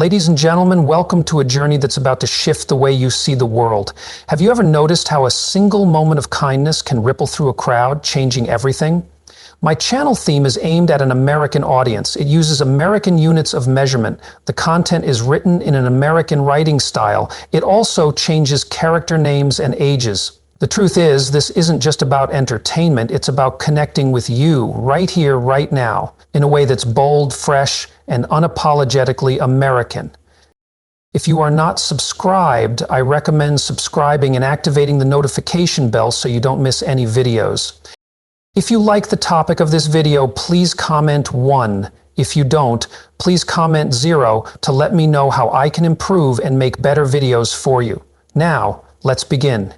Ladies and gentlemen, welcome to a journey that's about to shift the way you see the world. Have you ever noticed how a single moment of kindness can ripple through a crowd, changing everything? My channel theme is aimed at an American audience. It uses American units of measurement. The content is written in an American writing style. It also changes character names and ages. The truth is, this isn't just about entertainment, it's about connecting with you, right here, right now, in a way that's bold, fresh, and unapologetically American. If you are not subscribed, I recommend subscribing and activating the notification bell so you don't miss any videos. If you like the topic of this video, please comment 1. If you don't, please comment 0 to let me know how I can improve and make better videos for you. Now, let's begin.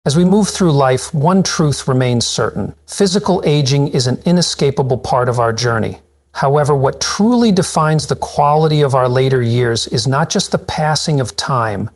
As we move through life, one truth remains certain. Physical aging is an inescapable part of our journey. However, what truly defines the quality of our later years is not just the passing of time,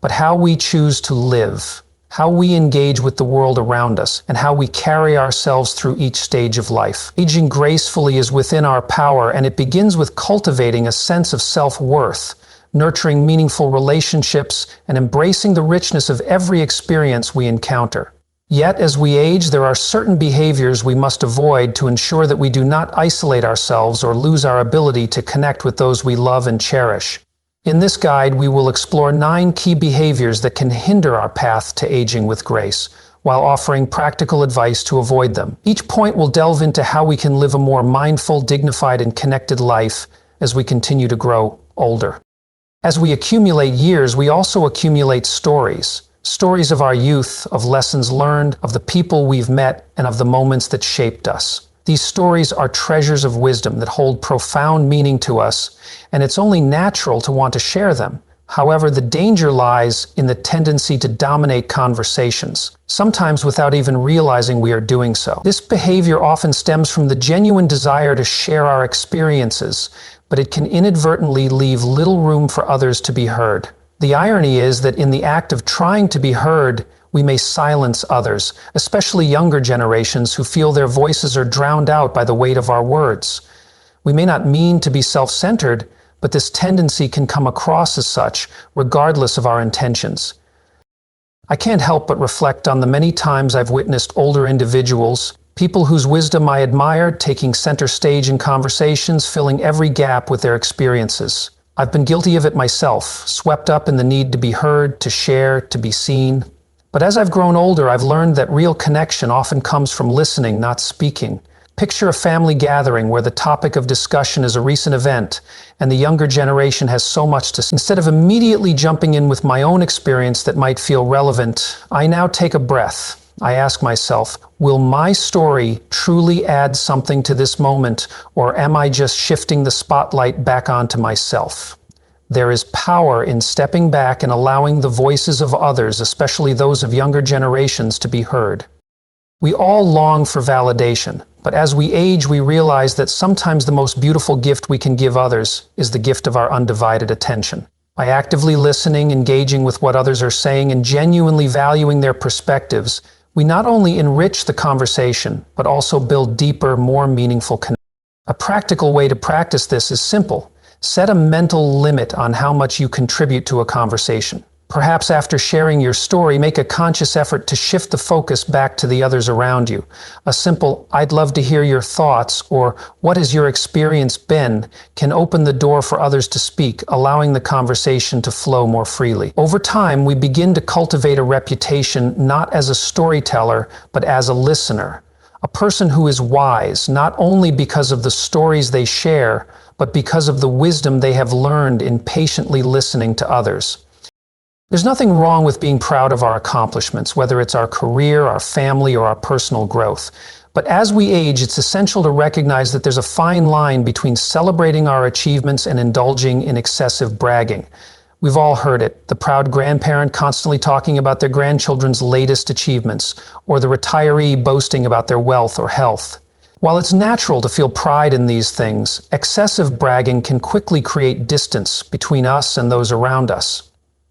but how we choose to live, how we engage with the world around us, and how we carry ourselves through each stage of life. Aging gracefully is within our power, and it begins with cultivating a sense of self-worth, nurturing meaningful relationships, and embracing the richness of every experience we encounter. Yet, as we age, there are certain behaviors we must avoid to ensure that we do not isolate ourselves or lose our ability to connect with those we love and cherish. In this guide, we will explore 9 key behaviors that can hinder our path to aging with grace, while offering practical advice to avoid them. Each point will delve into how we can live a more mindful, dignified, and connected life as we continue to grow older. As we accumulate years, we also accumulate stories. Stories of our youth, of lessons learned, of the people we've met, and of the moments that shaped us. These stories are treasures of wisdom that hold profound meaning to us, and it's only natural to want to share them. However, the danger lies in the tendency to dominate conversations, sometimes without even realizing we are doing so. This behavior often stems from the genuine desire to share our experiences, but it can inadvertently leave little room for others to be heard. The irony is that in the act of trying to be heard, we may silence others, especially younger generations who feel their voices are drowned out by the weight of our words. We may not mean to be self-centered, but this tendency can come across as such, regardless of our intentions. I can't help but reflect on the many times I've witnessed older individuals, people whose wisdom I admired, taking center stage in conversations, filling every gap with their experiences. I've been guilty of it myself, swept up in the need to be heard, to share, to be seen. But as I've grown older, I've learned that real connection often comes from listening, not speaking. Picture a family gathering where the topic of discussion is a recent event, and the younger generation has so much to say. Instead of immediately jumping in with my own experience that might feel relevant, I now take a breath. I ask myself, will my story truly add something to this moment, or am I just shifting the spotlight back onto myself? There is power in stepping back and allowing the voices of others, especially those of younger generations, to be heard. We all long for validation, but as we age, we realize that sometimes the most beautiful gift we can give others is the gift of our undivided attention. By actively listening, engaging with what others are saying, and genuinely valuing their perspectives, we not only enrich the conversation, but also build deeper, more meaningful connections. A practical way to practice this is simple. Set a mental limit on how much you contribute to a conversation. Perhaps after sharing your story, make a conscious effort to shift the focus back to the others around you. A simple, "I'd love to hear your thoughts," or "What has your experience been?" can open the door for others to speak, allowing the conversation to flow more freely. Over time, we begin to cultivate a reputation not as a storyteller, but as a listener. A person who is wise, not only because of the stories they share, but because of the wisdom they have learned in patiently listening to others. There's nothing wrong with being proud of our accomplishments, whether it's our career, our family, or our personal growth. But as we age, it's essential to recognize that there's a fine line between celebrating our achievements and indulging in excessive bragging. We've all heard it, the proud grandparent constantly talking about their grandchildren's latest achievements, or the retiree boasting about their wealth or health. While it's natural to feel pride in these things, excessive bragging can quickly create distance between us and those around us.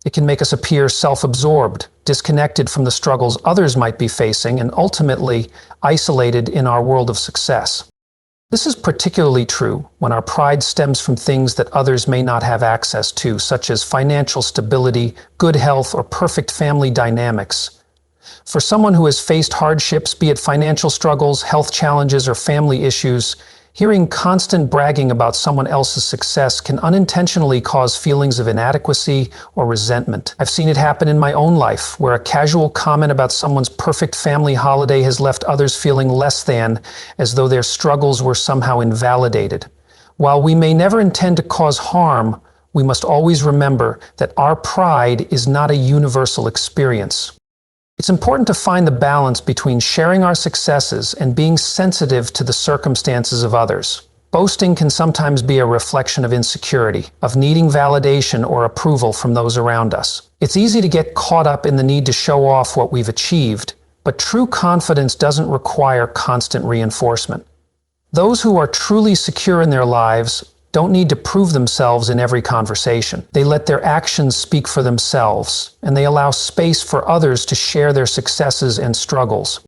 It can make us appear self-absorbed, disconnected from the struggles others might be facing, and ultimately isolated in our world of success. This is particularly true when our pride stems from things that others may not have access to, such as financial stability, good health, or perfect family dynamics. For someone who has faced hardships, be it financial struggles, health challenges, or family issues, hearing constant bragging about someone else's success can unintentionally cause feelings of inadequacy or resentment. I've seen it happen in my own life, where a casual comment about someone's perfect family holiday has left others feeling less than, as though their struggles were somehow invalidated. While we may never intend to cause harm, we must always remember that our pride is not a universal experience. It's important to find the balance between sharing our successes and being sensitive to the circumstances of others. Boasting can sometimes be a reflection of insecurity, of needing validation or approval from those around us. It's easy to get caught up in the need to show off what we've achieved, but true confidence doesn't require constant reinforcement. Those who are truly secure in their lives don't need to prove themselves in every conversation. They let their actions speak for themselves, and they allow space for others to share their successes and struggles.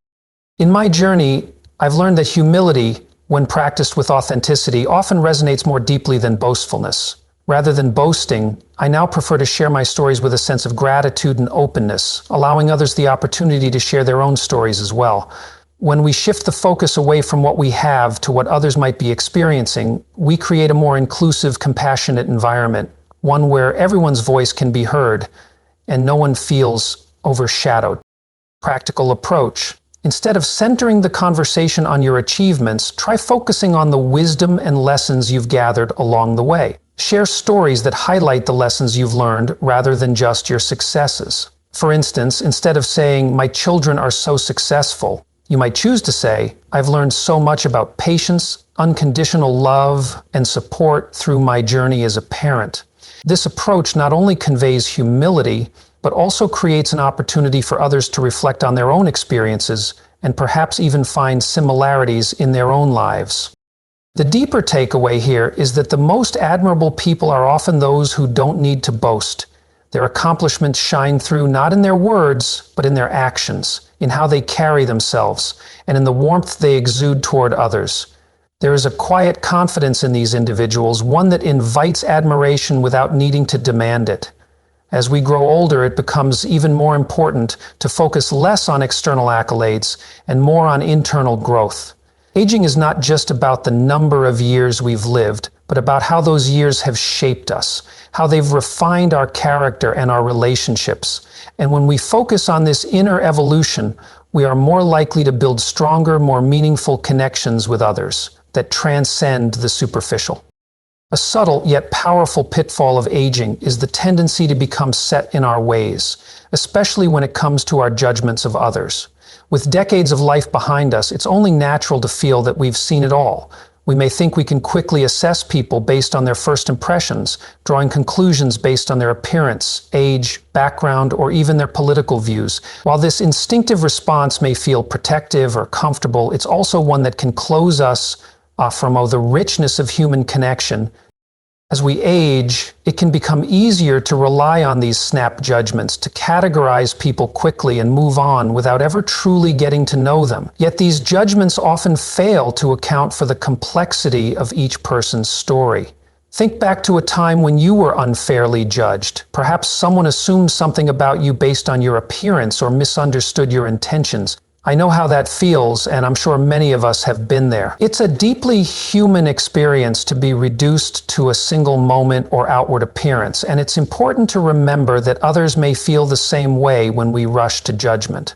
In my journey, I've learned that humility, when practiced with authenticity, often resonates more deeply than boastfulness. Rather than boasting, I now prefer to share my stories with a sense of gratitude and openness, allowing others the opportunity to share their own stories as well. When we shift the focus away from what we have to what others might be experiencing, we create a more inclusive, compassionate environment, one where everyone's voice can be heard and no one feels overshadowed. Practical approach. Instead of centering the conversation on your achievements, try focusing on the wisdom and lessons you've gathered along the way. Share stories that highlight the lessons you've learned rather than just your successes. For instance, instead of saying, "My children are so successful," you might choose to say, "I've learned so much about patience, unconditional love, and support through my journey as a parent." This approach not only conveys humility, but also creates an opportunity for others to reflect on their own experiences and perhaps even find similarities in their own lives. The deeper takeaway here is that the most admirable people are often those who don't need to boast. Their accomplishments shine through not in their words, but in their actions, in how they carry themselves, and in the warmth they exude toward others. There is a quiet confidence in these individuals, one that invites admiration without needing to demand it. As we grow older, it becomes even more important to focus less on external accolades and more on internal growth. Aging is not just about the number of years we've lived, but about how those years have shaped us, how they've refined our character and our relationships. And when we focus on this inner evolution, we are more likely to build stronger, more meaningful connections with others that transcend the superficial. A subtle yet powerful pitfall of aging is the tendency to become set in our ways, especially when it comes to our judgments of others. With decades of life behind us, it's only natural to feel that we've seen it all. We may think we can quickly assess people based on their first impressions, drawing conclusions based on their appearance, age, background, or even their political views. While this instinctive response may feel protective or comfortable, it's also one that can close us from the richness of human connection. As we age, it can become easier to rely on these snap judgments, to categorize people quickly and move on without ever truly getting to know them. Yet these judgments often fail to account for the complexity of each person's story. Think back to a time when you were unfairly judged. Perhaps someone assumed something about you based on your appearance or misunderstood your intentions. I know how that feels, and I'm sure many of us have been there. It's a deeply human experience to be reduced to a single moment or outward appearance, and it's important to remember that others may feel the same way when we rush to judgment.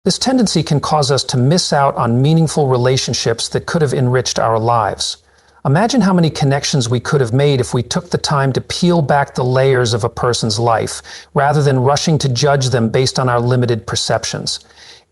This tendency can cause us to miss out on meaningful relationships that could have enriched our lives. Imagine how many connections we could have made if we took the time to peel back the layers of a person's life, rather than rushing to judge them based on our limited perceptions.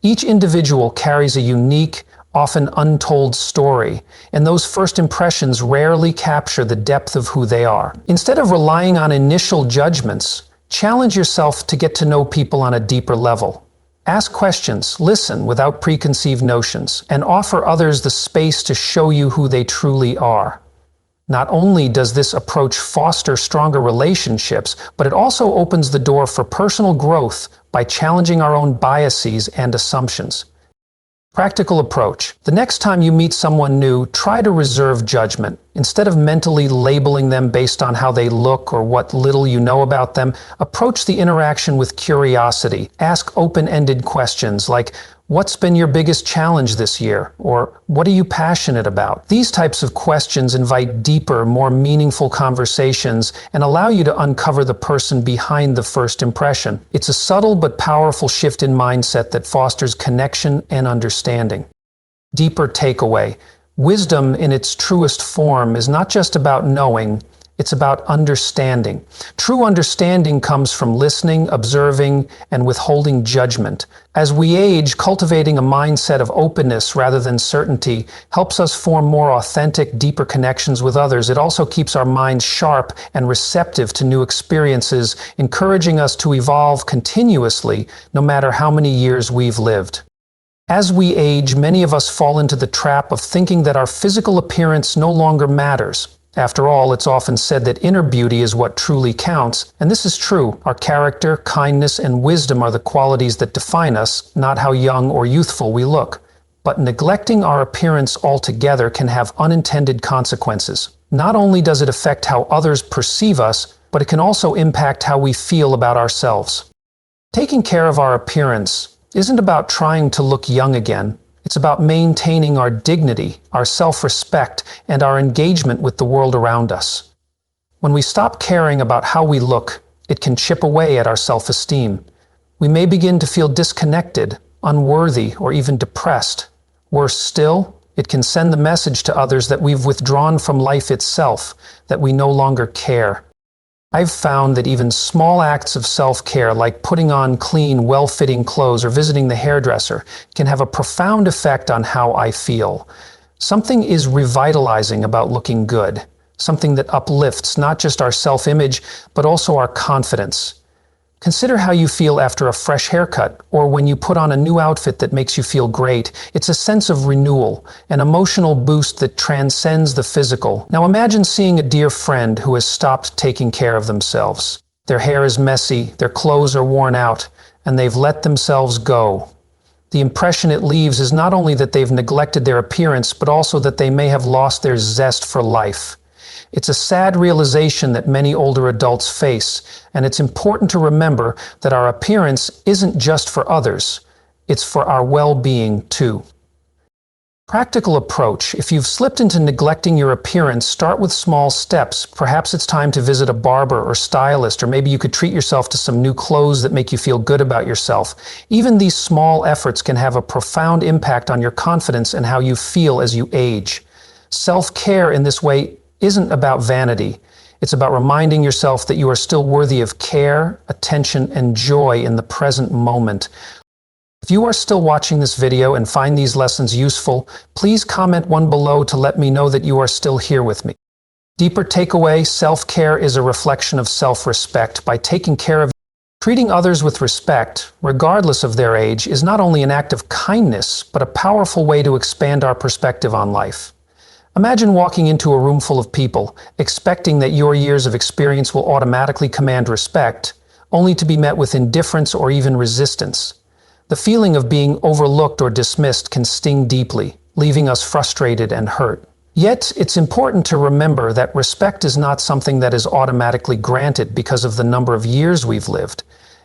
Each individual carries a unique, often untold story, and those first impressions rarely capture the depth of who they are. Instead of relying on initial judgments, challenge yourself to get to know people on a deeper level. Ask questions, listen without preconceived notions, and offer others the space to show you who they truly are. Not only does this approach foster stronger relationships, but it also opens the door for personal growth by challenging our own biases and assumptions. Practical approach. The next time you meet someone new, try to reserve judgment. Instead of mentally labeling them based on how they look or what little you know about them, approach the interaction with curiosity. Ask open-ended questions like, "What's been your biggest challenge this year?" Or, "What are you passionate about?" These types of questions invite deeper, more meaningful conversations and allow you to uncover the person behind the first impression. It's a subtle but powerful shift in mindset that fosters connection and understanding. Deeper takeaway. Wisdom in its truest form is not just about knowing, it's about understanding. True understanding comes from listening, observing, and withholding judgment. As we age, cultivating a mindset of openness rather than certainty helps us form more authentic, deeper connections with others. It also keeps our minds sharp and receptive to new experiences, encouraging us to evolve continuously, no matter how many years we've lived. As we age, many of us fall into the trap of thinking that our physical appearance no longer matters. After all, it's often said that inner beauty is what truly counts, and this is true. Our character, kindness, and wisdom are the qualities that define us, not how young or youthful we look. But neglecting our appearance altogether can have unintended consequences. Not only does it affect how others perceive us, but it can also impact how we feel about ourselves. Taking care of our appearance isn't about trying to look young again. It's about maintaining our dignity, our self-respect, and our engagement with the world around us. When we stop caring about how we look, it can chip away at our self-esteem. We may begin to feel disconnected, unworthy, or even depressed. Worse still, it can send the message to others that we've withdrawn from life itself, that we no longer care. I've found that even small acts of self-care, like putting on clean, well-fitting clothes or visiting the hairdresser, can have a profound effect on how I feel. Something is revitalizing about looking good, something that uplifts not just our self-image, but also our confidence. Consider how you feel after a fresh haircut, or when you put on a new outfit that makes you feel great. It's a sense of renewal, an emotional boost that transcends the physical. Now imagine seeing a dear friend who has stopped taking care of themselves. Their hair is messy, their clothes are worn out, and they've let themselves go. The impression it leaves is not only that they've neglected their appearance, but also that they may have lost their zest for life. It's a sad realization that many older adults face, and it's important to remember that our appearance isn't just for others, it's for our well-being too. Practical approach. If you've slipped into neglecting your appearance, start with small steps. Perhaps it's time to visit a barber or stylist, or maybe you could treat yourself to some new clothes that make you feel good about yourself. Even these small efforts can have a profound impact on your confidence and how you feel as you age. Self-care in this way isn't about vanity. It's about reminding yourself that you are still worthy of care, attention, and joy in the present moment. If you are still watching this video and find these lessons useful, please comment one below to let me know that you are still here with me. Deeper takeaway, self-care is a reflection of self-respect. By taking care of treating others with respect, regardless of their age, is not only an act of kindness, but a powerful way to expand our perspective on life. Imagine walking into a room full of people, expecting that your years of experience will automatically command respect, only to be met with indifference or even resistance. The feeling of being overlooked or dismissed can sting deeply, leaving us frustrated and hurt. Yet, it's important to remember that respect is not something that is automatically granted because of the number of years we've lived.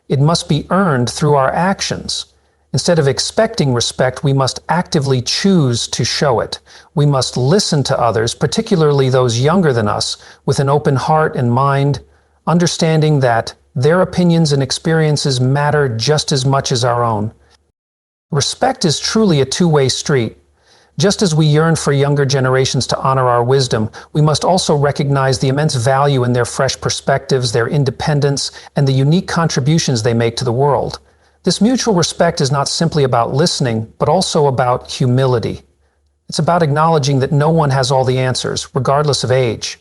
It must be earned through our actions. Instead of expecting respect, we must actively choose to show it. We must listen to others, particularly those younger than us, with an open heart and mind, understanding that their opinions and experiences matter just as much as our own. Respect is truly a two-way street. Just as we yearn for younger generations to honor our wisdom, we must also recognize the immense value in their fresh perspectives, their independence, and the unique contributions they make to the world. This mutual respect is not simply about listening, but also about humility. It's about acknowledging that no one has all the answers, regardless of age.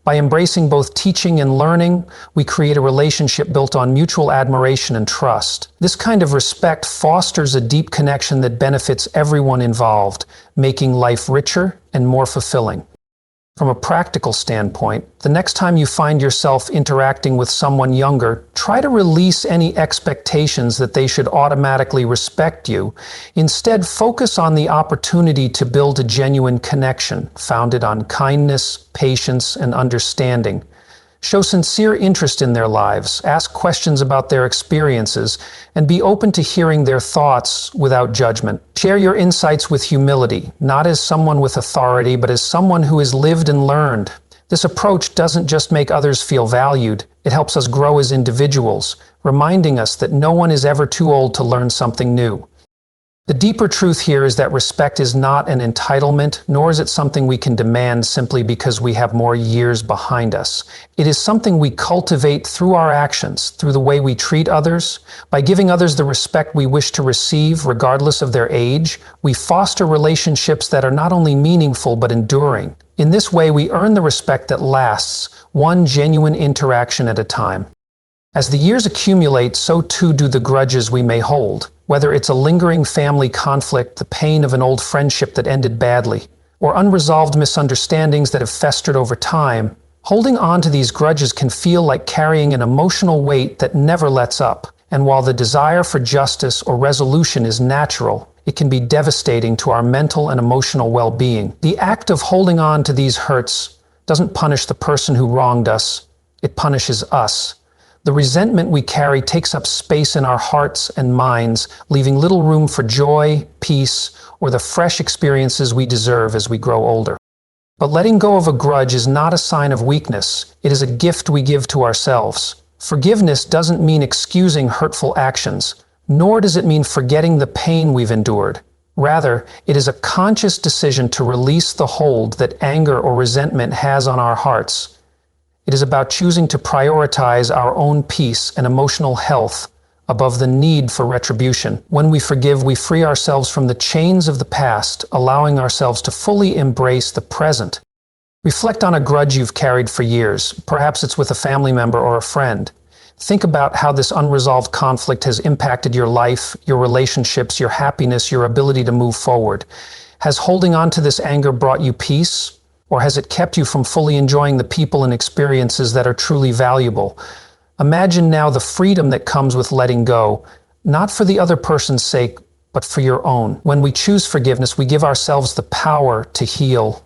By embracing both teaching and learning, we create a relationship built on mutual admiration and trust. This kind of respect fosters a deep connection that benefits everyone involved, making life richer and more fulfilling. From a practical standpoint, the next time you find yourself interacting with someone younger, try to release any expectations that they should automatically respect you. Instead, focus on the opportunity to build a genuine connection, founded on kindness, patience, and understanding. Show sincere interest in their lives, ask questions about their experiences, and be open to hearing their thoughts without judgment. Share your insights with humility, not as someone with authority, but as someone who has lived and learned. This approach doesn't just make others feel valued, it helps us grow as individuals, reminding us that no one is ever too old to learn something new. The deeper truth here is that respect is not an entitlement, nor is it something we can demand simply because we have more years behind us. It is something we cultivate through our actions, through the way we treat others. By giving others the respect we wish to receive, regardless of their age, we foster relationships that are not only meaningful but enduring. In this way, we earn the respect that lasts, one genuine interaction at a time. As the years accumulate, so too do the grudges we may hold. Whether it's a lingering family conflict, the pain of an old friendship that ended badly, or unresolved misunderstandings that have festered over time, holding on to these grudges can feel like carrying an emotional weight that never lets up. And while the desire for justice or resolution is natural, it can be devastating to our mental and emotional well-being. The act of holding on to these hurts doesn't punish the person who wronged us, it punishes us. The resentment we carry takes up space in our hearts and minds, leaving little room for joy, peace, or the fresh experiences we deserve as we grow older. But letting go of a grudge is not a sign of weakness. It is a gift we give to ourselves. Forgiveness doesn't mean excusing hurtful actions, nor does it mean forgetting the pain we've endured. Rather, it is a conscious decision to release the hold that anger or resentment has on our hearts. It is about choosing to prioritize our own peace and emotional health above the need for retribution. When we forgive, we free ourselves from the chains of the past, allowing ourselves to fully embrace the present. Reflect on a grudge you've carried for years. Perhaps it's with a family member or a friend. Think about how this unresolved conflict has impacted your life, your relationships, your happiness, your ability to move forward. Has holding on to this anger brought you peace? Or has it kept you from fully enjoying the people and experiences that are truly valuable? Imagine now the freedom that comes with letting go, not for the other person's sake, but for your own. When we choose forgiveness, we give ourselves the power to heal.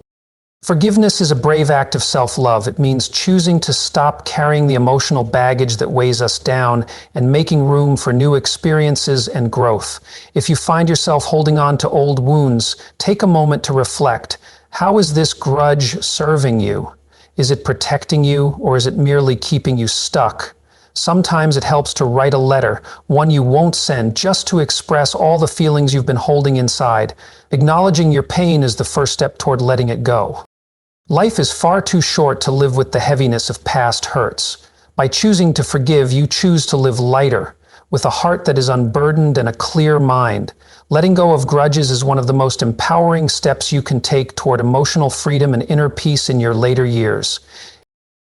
Forgiveness is a brave act of self-love. It means choosing to stop carrying the emotional baggage that weighs us down and making room for new experiences and growth. If you find yourself holding on to old wounds, take a moment to reflect. How is this grudge serving you? Is it protecting you, or is it merely keeping you stuck? Sometimes it helps to write a letter, one you won't send, just to express all the feelings you've been holding inside. Acknowledging your pain is the first step toward letting it go. Life is far too short to live with the heaviness of past hurts. By choosing to forgive, you choose to live lighter, with a heart that is unburdened and a clear mind. Letting go of grudges is one of the most empowering steps you can take toward emotional freedom and inner peace in your later years.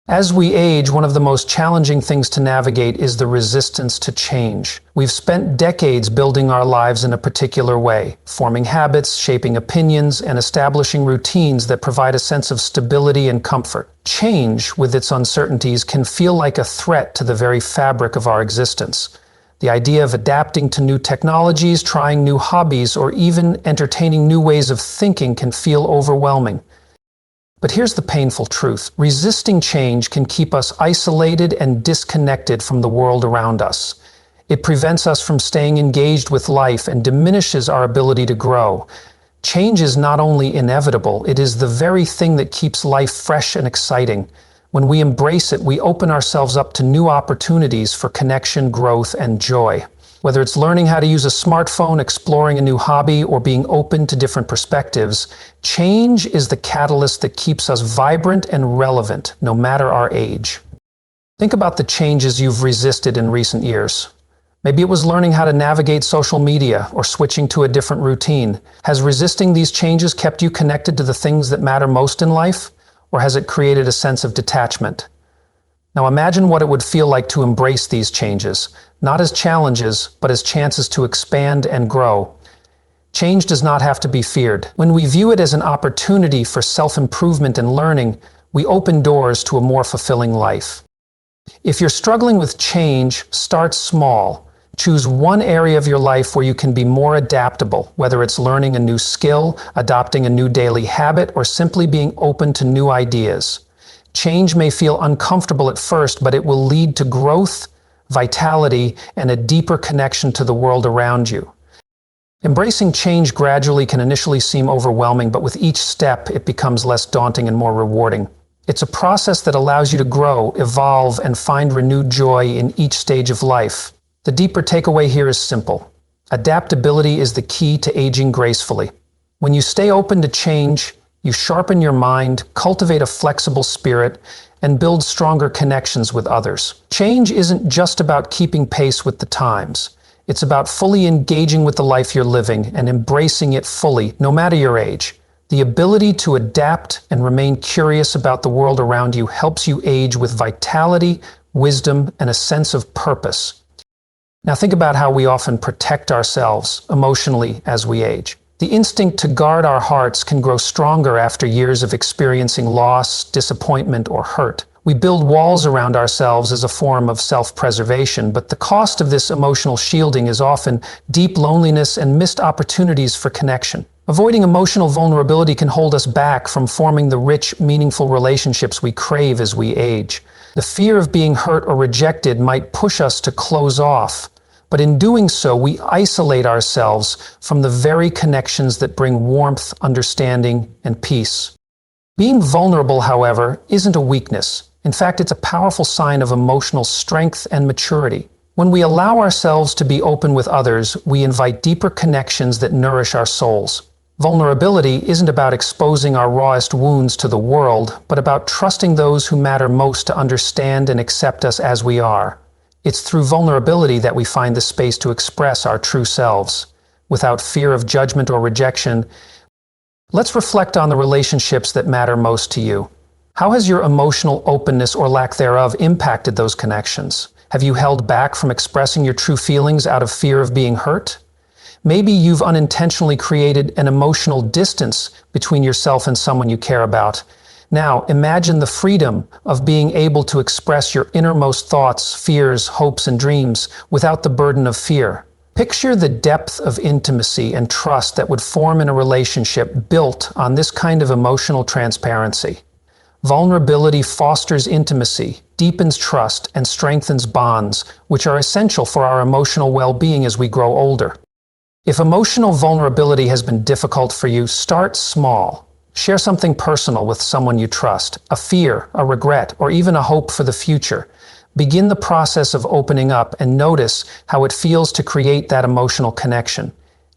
As we age, one of the most challenging things to navigate is the resistance to change. We've spent decades building our lives in a particular way, forming habits, shaping opinions, and establishing routines that provide a sense of stability and comfort. Change, with its uncertainties, can feel like a threat to the very fabric of our existence. The idea of adapting to new technologies, trying new hobbies, or even entertaining new ways of thinking can feel overwhelming. But here's the painful truth. Resisting change can keep us isolated and disconnected from the world around us. It prevents us from staying engaged with life and diminishes our ability to grow. Change is not only inevitable, it is the very thing that keeps life fresh and exciting. When we embrace it, we open ourselves up to new opportunities for connection, growth, and joy. Whether it's learning how to use a smartphone, exploring a new hobby, or being open to different perspectives, change is the catalyst that keeps us vibrant and relevant, no matter our age. Think about the changes you've resisted in recent years. Maybe it was learning how to navigate social media or switching to a different routine. Has resisting these changes kept you connected to the things that matter most in life? Or has it created a sense of detachment? Now imagine what it would feel like to embrace these changes, not as challenges, but as chances to expand and grow. Change does not have to be feared. When we view it as an opportunity for self-improvement and learning, we open doors to a more fulfilling life. If you're struggling with change, start small. Choose one area of your life where you can be more adaptable, whether it's learning a new skill, adopting a new daily habit, or simply being open to new ideas. Change may feel uncomfortable at first, but it will lead to growth, vitality, and a deeper connection to the world around you. Embracing change gradually can initially seem overwhelming, but with each step, it becomes less daunting and more rewarding. It's a process that allows you to grow, evolve, and find renewed joy in each stage of life. The deeper takeaway here is simple. Adaptability is the key to aging gracefully. When you stay open to change, you sharpen your mind, cultivate a flexible spirit, and build stronger connections with others. Change isn't just about keeping pace with the times. It's about fully engaging with the life you're living and embracing it fully, no matter your age. The ability to adapt and remain curious about the world around you helps you age with vitality, wisdom, and a sense of purpose. Now think about how we often protect ourselves emotionally as we age. The instinct to guard our hearts can grow stronger after years of experiencing loss, disappointment, or hurt. We build walls around ourselves as a form of self-preservation, but the cost of this emotional shielding is often deep loneliness and missed opportunities for connection. Avoiding emotional vulnerability can hold us back from forming the rich, meaningful relationships we crave as we age. The fear of being hurt or rejected might push us to close off, but in doing so, we isolate ourselves from the very connections that bring warmth, understanding, and peace. Being vulnerable, however, isn't a weakness. In fact, it's a powerful sign of emotional strength and maturity. When we allow ourselves to be open with others, we invite deeper connections that nourish our souls. Vulnerability isn't about exposing our rawest wounds to the world, but about trusting those who matter most to understand and accept us as we are. It's through vulnerability that we find the space to express our true selves. Without fear of judgment or rejection, let's reflect on the relationships that matter most to you. How has your emotional openness or lack thereof impacted those connections? Have you held back from expressing your true feelings out of fear of being hurt? Maybe you've unintentionally created an emotional distance between yourself and someone you care about. Now, imagine the freedom of being able to express your innermost thoughts, fears, hopes, and dreams without the burden of fear. Picture the depth of intimacy and trust that would form in a relationship built on this kind of emotional transparency. Vulnerability fosters intimacy, deepens trust, and strengthens bonds, which are essential for our emotional well-being as we grow older. If emotional vulnerability has been difficult for you, start small. Share something personal with someone you trust, a fear, a regret, or even a hope for the future. Begin the process of opening up and notice how it feels to create that emotional connection.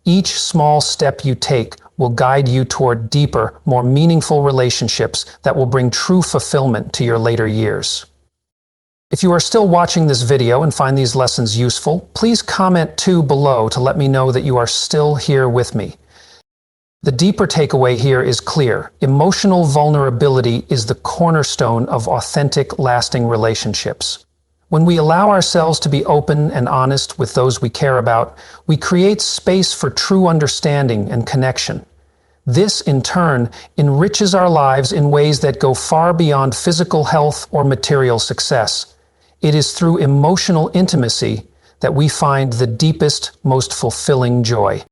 Each small step you take will guide you toward deeper, more meaningful relationships that will bring true fulfillment to your later years. If you are still watching this video and find these lessons useful, please comment too below to let me know that you are still here with me. The deeper takeaway here is clear. Emotional vulnerability is the cornerstone of authentic, lasting relationships. When we allow ourselves to be open and honest with those we care about, we create space for true understanding and connection. This, in turn, enriches our lives in ways that go far beyond physical health or material success. It is through emotional intimacy that we find the deepest, most fulfilling joy.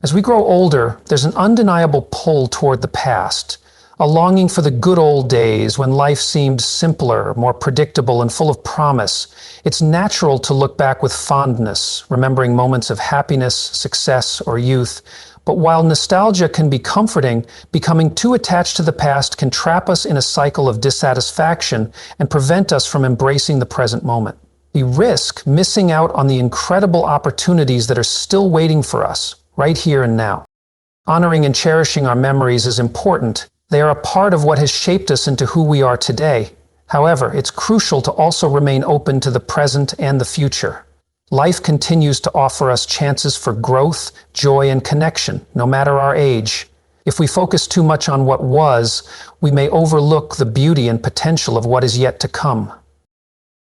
As we grow older, there's an undeniable pull toward the past, a longing for the good old days when life seemed simpler, more predictable, and full of promise. It's natural to look back with fondness, remembering moments of happiness, success, or youth. But while nostalgia can be comforting, becoming too attached to the past can trap us in a cycle of dissatisfaction and prevent us from embracing the present moment. We risk missing out on the incredible opportunities that are still waiting for us, right here and now. Honoring and cherishing our memories is important. They are a part of what has shaped us into who we are today. However, it's crucial to also remain open to the present and the future. Life continues to offer us chances for growth, joy, and connection, no matter our age. If we focus too much on what was, we may overlook the beauty and potential of what is yet to come.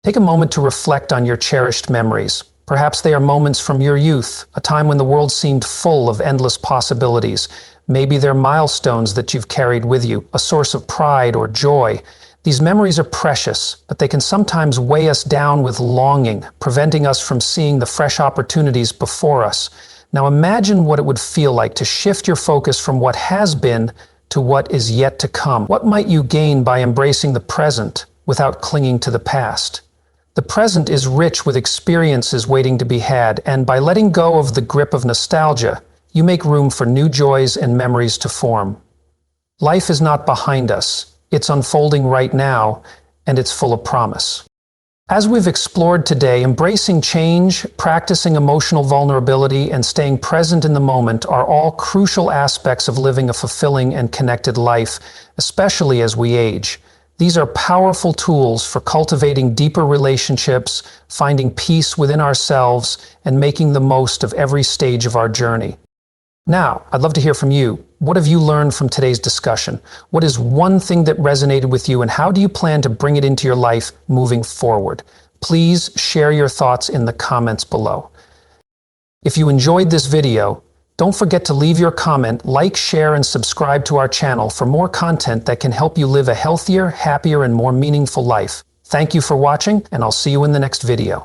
Take a moment to reflect on your cherished memories. Perhaps they are moments from your youth, a time when the world seemed full of endless possibilities. Maybe they're milestones that you've carried with you, a source of pride or joy. These memories are precious, but they can sometimes weigh us down with longing, preventing us from seeing the fresh opportunities before us. Now imagine what it would feel like to shift your focus from what has been to what is yet to come. What might you gain by embracing the present without clinging to the past? The present is rich with experiences waiting to be had, and by letting go of the grip of nostalgia, you make room for new joys and memories to form. Life is not behind us. It's unfolding right now, and it's full of promise. As we've explored today, embracing change, practicing emotional vulnerability, and staying present in the moment are all crucial aspects of living a fulfilling and connected life, especially as we age. These are powerful tools for cultivating deeper relationships, finding peace within ourselves, and making the most of every stage of our journey. Now, I'd love to hear from you. What have you learned from today's discussion? What is one thing that resonated with you, and how do you plan to bring it into your life moving forward? Please share your thoughts in the comments below. If you enjoyed this video, don't forget to leave your comment, like, share, and subscribe to our channel for more content that can help you live a healthier, happier, and more meaningful life. Thank you for watching, and I'll see you in the next video.